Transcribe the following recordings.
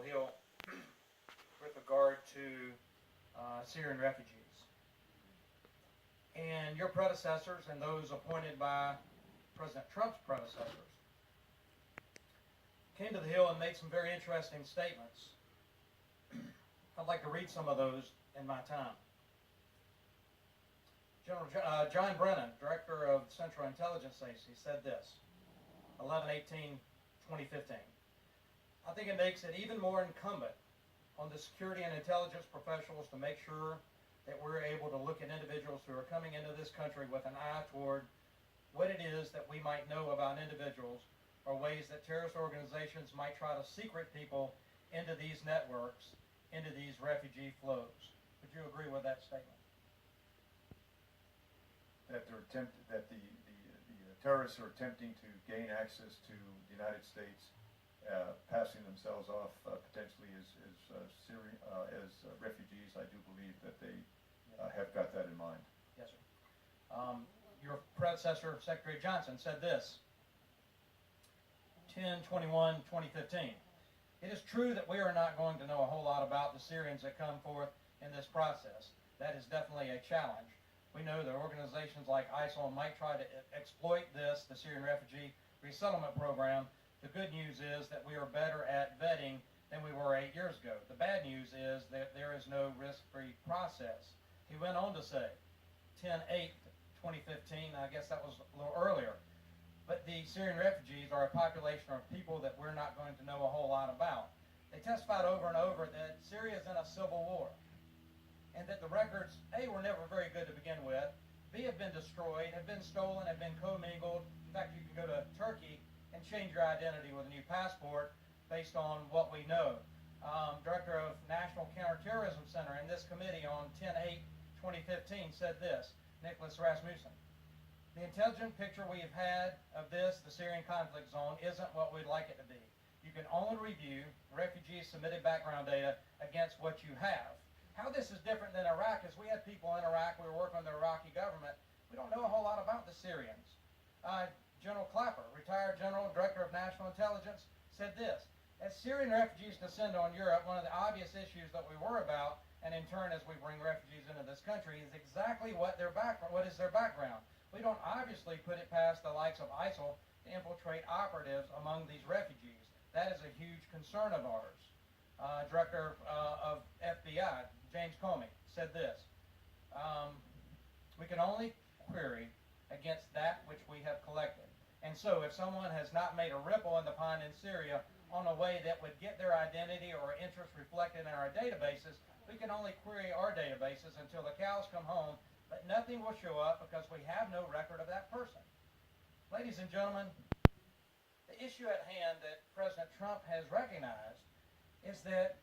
Capitol Hill with regard to Syrian refugees. And your predecessors and those appointed by President Trump's predecessors came to the Hill and made some very interesting statements. I'd like to read some of those in my time. General John Brennan, Director of Central Intelligence Agency, said this, 11/18/2015. I think it makes it even more incumbent on the security and intelligence professionals to make sure that we're able to look at individuals who are coming into this country with an eye toward what it is that we might know about individuals or ways that terrorist organizations might try to secret people into these networks, into these refugee flows. Would you agree with that statement? That the terrorists are attempting to gain access to the United States, passing themselves off potentially as refugees. I do believe that they have got that in mind. Yes, sir. Your predecessor, Secretary Johnson, said this, 10/21/2015. It is true that we are not going to know a whole lot about the Syrians that come forth in this process. That is definitely a challenge. We know that organizations like ISIL might try to exploit this, the Syrian Refugee Resettlement Program. The good news is that we are better at vetting than we were 8 years ago. The bad news is that there is no risk-free process. He went on to say, 10/8/2015, I guess that was a little earlier, but the Syrian refugees are a population of people that we're not going to know a whole lot about. They testified over and over that Syria is in a civil war, and that the records, A, were never very good to begin with, B, have been destroyed, have been stolen, have been commingled. In fact, you can go to Turkey and change your identity with a new passport based on what we know. Director of National Counterterrorism Center in this committee on 10/8/2015 said this, Nicholas Rasmussen. The intelligent picture we have had of this, the Syrian conflict zone, isn't what we'd like it to be. You can only review refugees' submitted background data against what you have. How this is different than Iraq is we had people in Iraq, we were working on the Iraqi government. We don't know a whole lot about the Syrians. General Clapper, retired General Director of National Intelligence, said this, as Syrian refugees descend on Europe, one of the obvious issues that we worry about, and in turn as we bring refugees into this country, is exactly what is their background. We don't obviously put it past the likes of ISIL to infiltrate operatives among these refugees. That is a huge concern of ours. Director of FBI, James Comey, said this, we can only query against that which we have collected. And so if someone has not made a ripple in the pond in Syria on a way that would get their identity or interest reflected in our databases, we can only query our databases until the cows come home, but nothing will show up because we have no record of that person. Ladies and gentlemen, the issue at hand that President Trump has recognized is that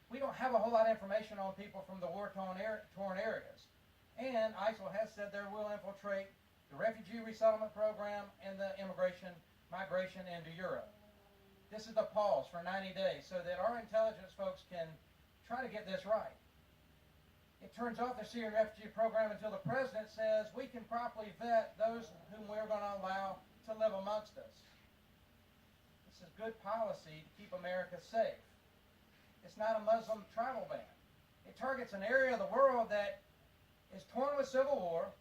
we don't have a whole lot of information on people from the war-torn areas. And ISIL has said they will infiltrate the refugee resettlement program and the migration into Europe. This is the pause for 90 days so that our intelligence folks can try to get this right. It turns off the Syrian refugee program until the president says we can properly vet those whom we're going to allow to live amongst us. This is good policy to keep America safe. It's not a Muslim travel ban. It targets an area of the world that is torn with civil war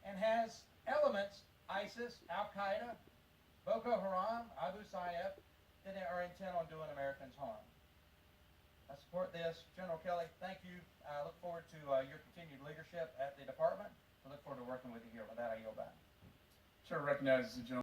and has elements, ISIS, Al-Qaeda, Boko Haram, Abu Sayyaf, that are intent on doing Americans harm. I support this. General Kelly, thank you. I look forward to your continued leadership at the department. I look forward to working with you here. With that, I yield back. Chair recognizes the gentleman.